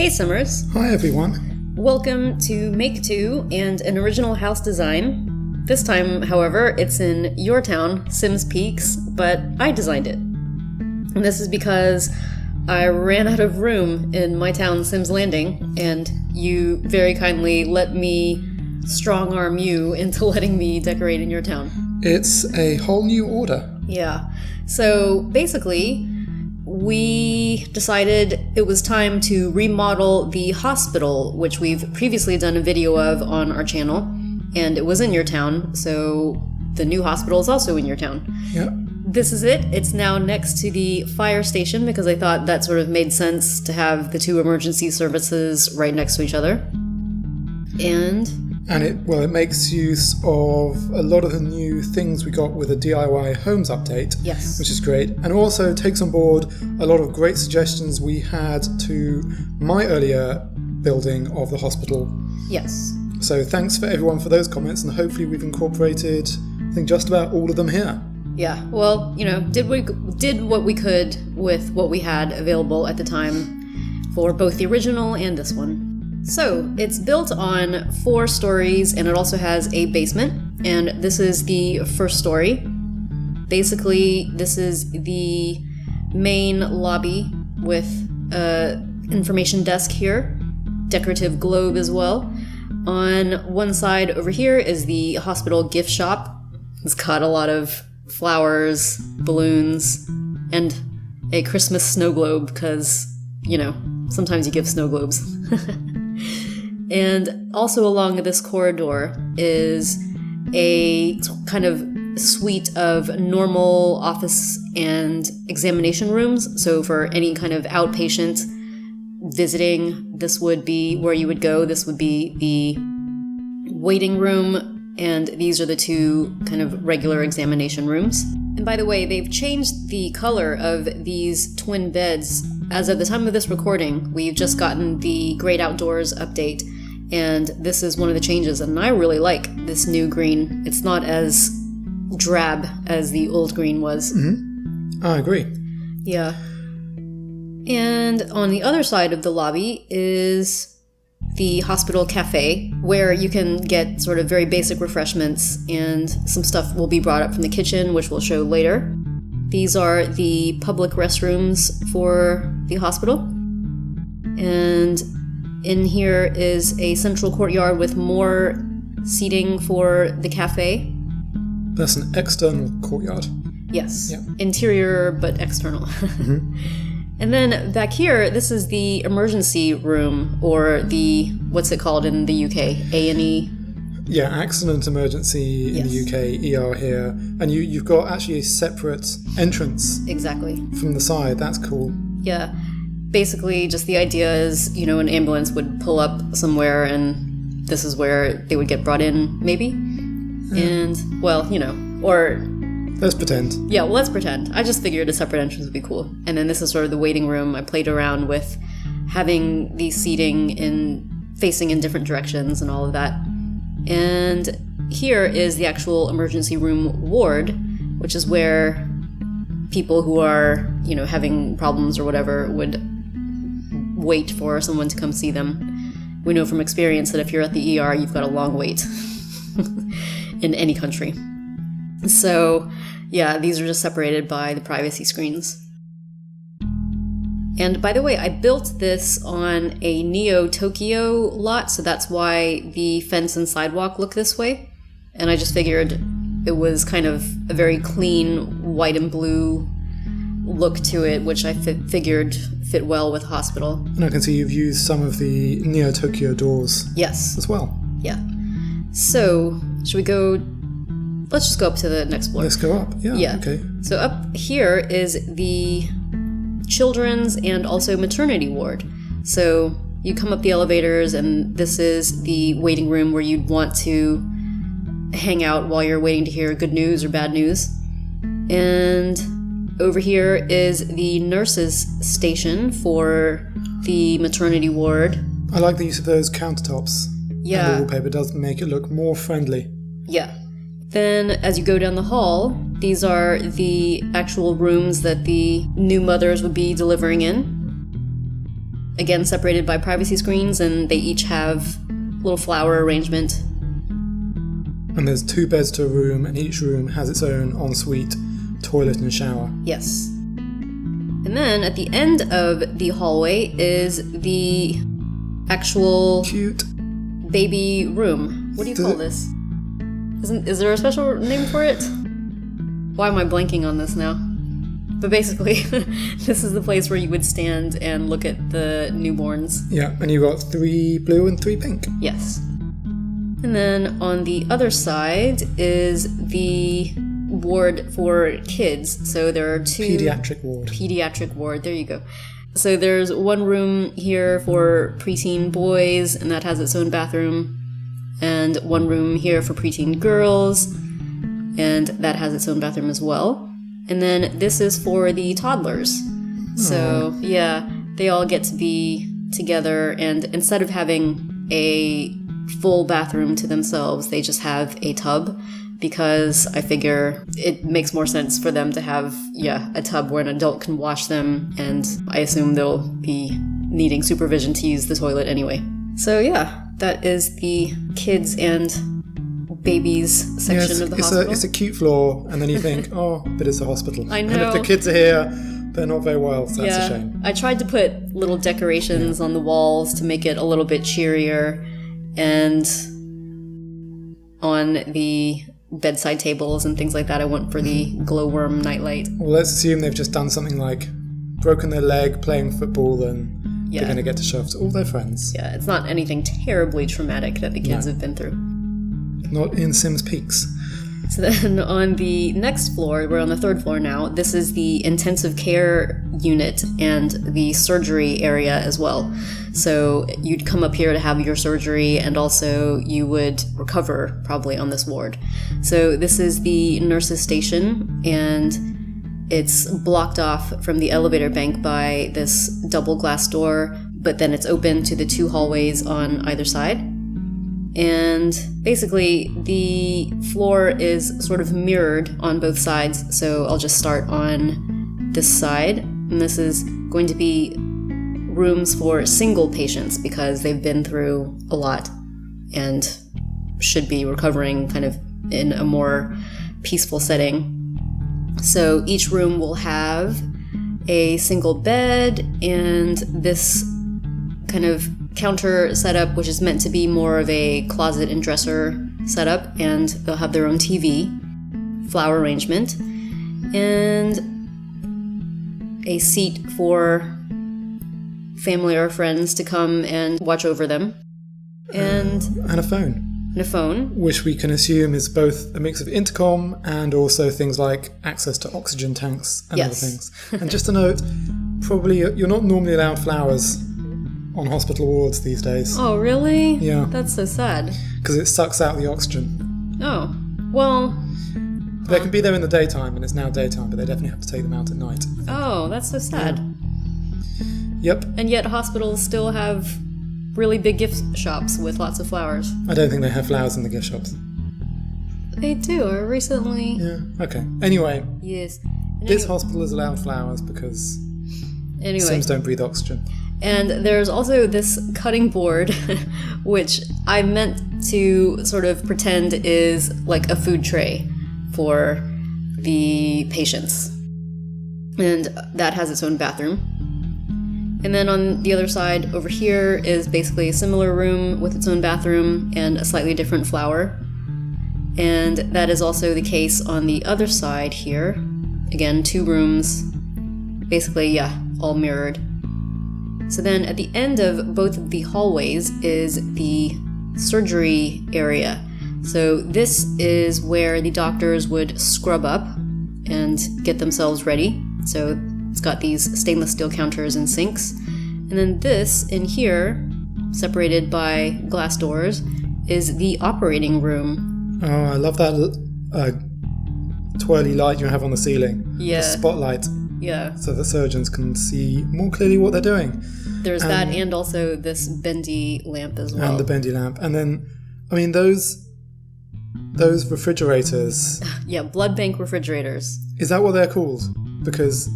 Hey Summers. Hi everyone. Welcome to Make 2 and an original house design. This time, however, it's in your town, Sims Peaks, but I designed it. And this is because I ran out of room in my town, Sims Landing, and you very kindly let me strong-arm you into letting me decorate in your town. It's a whole new order. Yeah. So basically, we decided it was time to remodel the hospital, which we've previously done a video of on our channel, and it was in your town, so the new hospital is also in your town. Yeah. This is it. It's now next to the fire station because I thought that sort of made sense to have the two emergency services right next to each other. And it makes use of a lot of the new things we got with the DIY Homes update. Yes. Which is great. And also takes on board a lot of great suggestions we had to my earlier building of the hospital. Yes. So thanks for everyone for those comments, and hopefully we've incorporated, I think, just about all of them here. Yeah, well, did what we could with what we had available at the time for both the original and this one. So, it's built on 4 stories, and it also has a basement, and this is the first story. Basically, this is the main lobby with an information desk here, decorative globe as well. On one side over here is the hospital gift shop. It's got a lot of flowers, balloons, and a Christmas snow globe, because, sometimes you give snow globes. And also along this corridor is a kind of suite of normal office and examination rooms. So for any kind of outpatient visiting, this would be where you would go. This would be the waiting room, and these are the 2 kind of regular examination rooms. And by the way, they've changed the color of these twin beds. As of the time of this recording, we've just gotten the Great Outdoors update, and this is one of the changes, and I really like this new green. It's not as drab as the old green was. Mm-hmm. I agree. Yeah. And on the other side of the lobby is the hospital cafe, where you can get sort of very basic refreshments, and some stuff will be brought up from the kitchen, which we'll show later. These are the public restrooms for the hospital. And in here is a central courtyard with more seating for the cafe. That's an external courtyard. Yes. Yeah. Interior, but external. Mm-hmm. And then back here, this is the emergency room, or the, what's it called in the UK? A&E? Yeah, accident emergency in the UK, ER here. And you've got actually a separate entrance. Exactly. From the side. That's cool. Yeah. Basically, just the idea is, an ambulance would pull up somewhere, and this is where they would get brought in, maybe? Yeah. And, well, or... Let's pretend. Yeah, well, let's pretend. I just figured a separate entrance would be cool. And then this is sort of the waiting room. I played around with having the seating facing in different directions and all of that. And here is the actual emergency room ward, which is where people who are, having problems or whatever would wait for someone to come see them. We know from experience that if you're at the ER, you've got a long wait in any country. So, yeah, these are just separated by the privacy screens. And by the way, I built this on a Neo-Tokyo lot, so that's why the fence and sidewalk look this way. And I just figured it was kind of a very clean white and blue look to it, which I figured fit well with hospital. And I can see you've used some of the Neo-Tokyo doors. Yes. As well. Yeah. So, should we go... Let's just go up to the next floor. Let's go up. Yeah. Okay. So up here is the children's and also maternity ward. So you come up the elevators, and this is the waiting room where you'd want to hang out while you're waiting to hear good news or bad news. And over here is the nurses' station for the maternity ward. I like the use of those countertops. Yeah. And the wallpaper does make it look more friendly. Yeah. Then, as you go down the hall, these are the actual rooms that the new mothers would be delivering in. again separated by privacy screens, and they each have little flower arrangement. And there's 2 beds to a room, and each room has its own ensuite toilet and shower. Yes. And then at the end of the hallway is the actual Cute. baby room. What do you call this? Is there a special name for it? Why am I blanking on this now? But basically, this is the place where you would stand and look at the newborns. Yeah, and you've got 3 blue and 3 pink. Yes. And then on the other side is the ward for kids. So there are 2... Pediatric ward. Pediatric ward, there you go. So there's one room here for preteen boys, and that has its own bathroom. And one room here for preteen girls, and that has its own bathroom as well. And then this is for the toddlers. So, yeah, they all get to be together, and instead of having a full bathroom to themselves, they just have a tub, because I figure it makes more sense for them to have, a tub where an adult can wash them, and I assume they'll be needing supervision to use the toilet anyway. So, yeah, that is the kids and babies section of the hospital. It's a cute floor, and then you think, but it's a hospital. I know. And if the kids are here, they're not very well, so that's a shame. I tried to put little decorations on the walls to make it a little bit cheerier, and on the bedside tables and things like that, I went for the glowworm nightlight. Well, let's assume they've just done something like broken their leg playing football, and they're going to get to show off to all their friends. Yeah, it's not anything terribly traumatic that the kids have been through. Not in Sims Peaks. So then on the next floor, we're on the 3rd floor now, this is the intensive care unit and the surgery area as well. So you'd come up here to have your surgery, and also you would recover probably on this ward. So this is the nurse's station, and it's blocked off from the elevator bank by this double glass door, but then it's open to the 2 hallways on either side. And basically, the floor is sort of mirrored on both sides, so I'll just start on this side. And this is going to be rooms for single patients, because they've been through a lot and should be recovering kind of in a more peaceful setting. So each room will have a single bed and this kind of counter setup, which is meant to be more of a closet and dresser setup, and they'll have their own TV, flower arrangement, and a seat for family or friends to come and watch over them, and a phone. And a phone. Which we can assume is both a mix of intercom and also things like access to oxygen tanks and other things. And just a note, probably you're not normally allowed flowers on hospital wards these days. Oh, really? Yeah. That's so sad. Because it sucks out the oxygen. Oh, well... They can be there in the daytime, and it's now daytime, but they definitely have to take them out at night. Oh, that's so sad. Yep. And yet hospitals still have really big gift shops with lots of flowers. I don't think they have flowers in the gift shops. They do. I recently... Yeah, okay. Anyway. Yes. This hospital is allowed flowers because Sims don't breathe oxygen. And there's also this cutting board, which I meant to sort of pretend is like a food tray for the patients. And that has its own bathroom. And then on the other side over here is basically a similar room with its own bathroom and a slightly different flower. And that is also the case on the other side here. Again, 2 rooms, basically, all mirrored. So then at the end of both of the hallways is the surgery area. So this is where the doctors would scrub up and get themselves ready. So it's got these stainless steel counters and sinks. And then this in here, separated by glass doors, is the operating room. Oh, I love that twirly light you have on the ceiling. Yeah. The spotlight. Yeah. So the surgeons can see more clearly what they're doing. There's that, and also this bendy lamp as well. And the bendy lamp. And then, I mean, those refrigerators... Yeah, blood bank refrigerators. Is that what they're called? Because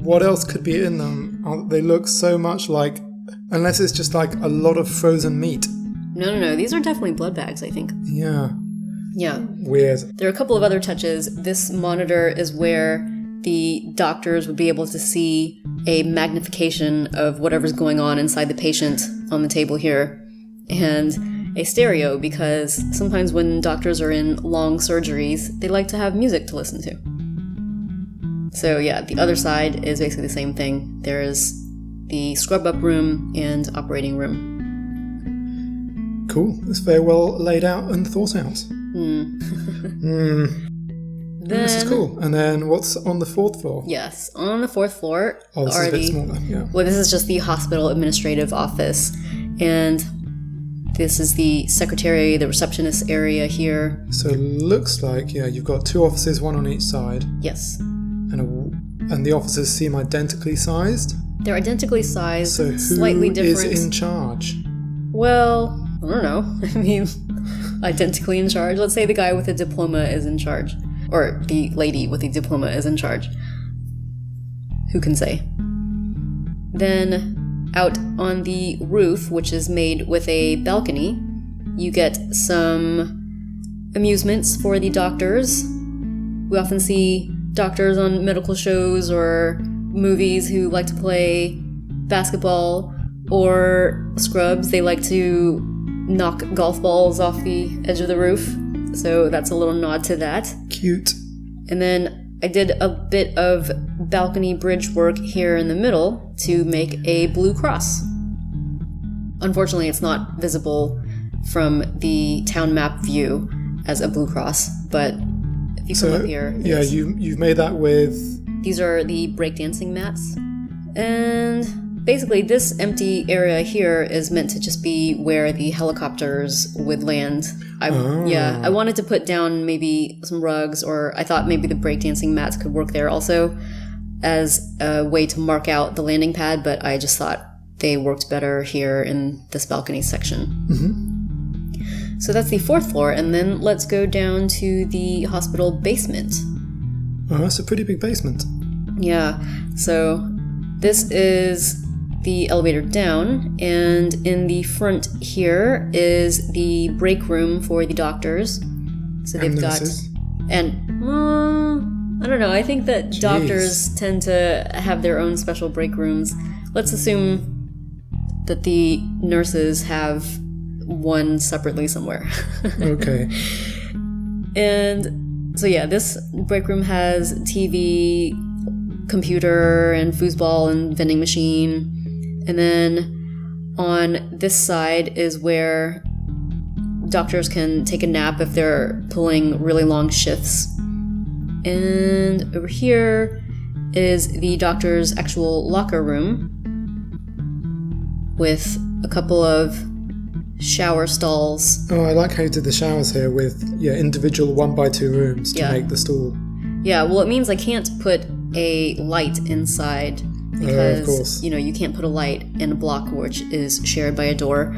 what else could be in them? They look so much like, unless it's just like a lot of frozen meat. No. These are definitely blood bags, I think. Yeah. Yeah. Weird. There are a couple of other touches. This monitor is where the doctors would be able to see a magnification of whatever's going on inside the patient on the table here. And a stereo, because sometimes when doctors are in long surgeries, they like to have music to listen to. So yeah, the other side is basically the same thing. There's the scrub-up room and operating room. Cool. It's very well laid out and thought out. This is cool. And then what's on the 4th floor? Yes, on the 4th floor this is a bit smaller, yeah. Well, this is just the hospital administrative office. And this is the secretary, the receptionist area here. So it looks like, you've got 2 offices, one on each side. Yes. And the offices seem identically sized? They're identically sized, so slightly different. So who is in charge? Well, I don't know. I mean, identically in charge. Let's say the guy with a diploma is in charge. Or the lady with a diploma is in charge. Who can say? Then, out on the roof, which is made with a balcony, you get some amusements for the doctors. We often see doctors on medical shows or movies who like to play basketball, or scrubs. They like to knock golf balls off the edge of the roof. So that's a little nod to that. Cute. And then I did a bit of balcony bridge work here in the middle to make a blue cross. Unfortunately, it's not visible from the town map view as a blue cross, but if you come up here... Yeah, you've made that with... These are the breakdancing mats. And basically, this empty area here is meant to just be where the helicopters would land. I wanted to put down maybe some rugs, or I thought maybe the breakdancing mats could work there also as a way to mark out the landing pad, but I just thought they worked better here in this balcony section. Mm-hmm. So that's the 4th floor, and then let's go down to the hospital basement. Oh, that's a pretty big basement. Yeah, so this is the elevator down, and in the front here is the break room for the doctors. So they've got... And, I don't know, I think that doctors tend to have their own special break rooms. Let's assume that the nurses have one separately somewhere. Okay. And so yeah, this break room has TV, computer, and foosball and vending machine. And then on this side is where doctors can take a nap if they're pulling really long shifts. And over here is the doctor's actual locker room with a couple of shower stalls. Oh, I like how you did the showers here with individual 1x2 rooms to make the stall. Yeah, well, it means I can't put a light inside because, of course. You can't put a light in a block which is shared by a door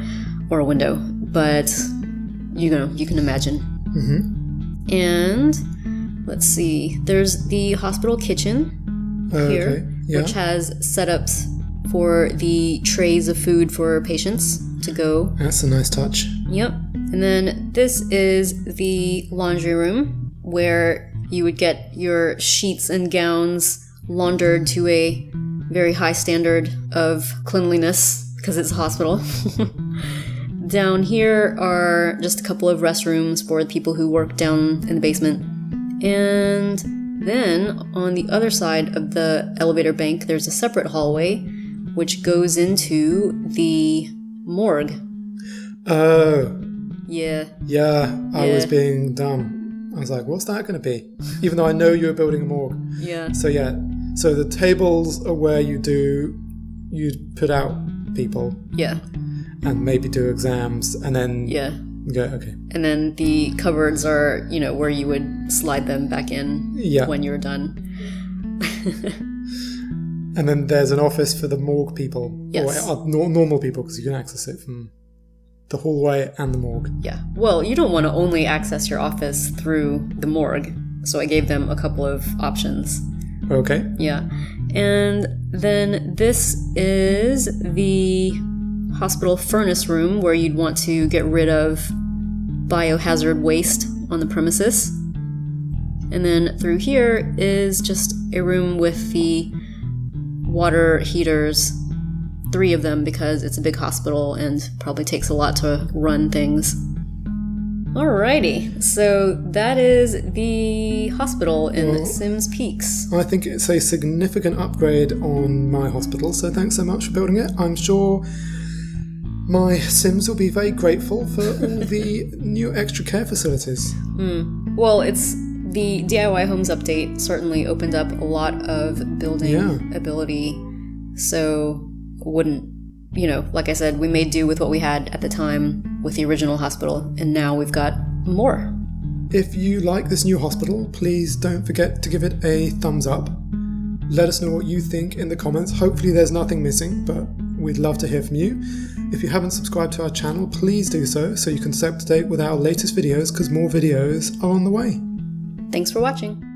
or a window. But, you can imagine. Mm-hmm. And, let's see, there's the hospital kitchen here, which has setups for the trays of food for patients to go. That's a nice touch. Yep. And then this is the laundry room where you would get your sheets and gowns laundered to a very high standard of cleanliness because it's a hospital. Down here are just a couple of restrooms for the people who work down in the basement. And then on the other side of the elevator bank, there's a separate hallway which goes into the morgue. Oh. Yeah. Yeah, I was being dumb. I was like, what's that going to be? Even though I know you were building a morgue. Yeah. So the tables are where you'd put out people. Yeah. And maybe do exams, and then... Yeah. Okay. And then the cupboards are, where you would slide them back in when you're done. And then there's an office for the morgue people. Yes. Or normal people, because you can access it from the hallway and the morgue. Yeah. Well, you don't want to only access your office through the morgue, so I gave them a couple of options. Okay. Yeah. And then this is the hospital furnace room where you'd want to get rid of biohazard waste on the premises. And then through here is just a room with the water heaters, 3 of them because it's a big hospital and probably takes a lot to run things. Alrighty, so that is the hospital in Sims Peaks. I think it's a significant upgrade on my hospital, so thanks so much for building it. I'm sure my Sims will be very grateful for all the new extra care facilities. Well, it's the DIY Homes update certainly opened up a lot of building ability, so wouldn't, like I said, we made do with what we had at the time with the original hospital, and now we've got more. If you like this new hospital, please don't forget to give it a thumbs up. Let us know what you think in the comments. Hopefully there's nothing missing, but we'd love to hear from you. If you haven't subscribed to our channel, please do so you can stay up to date with our latest videos, because more videos are on the way. Thanks for watching.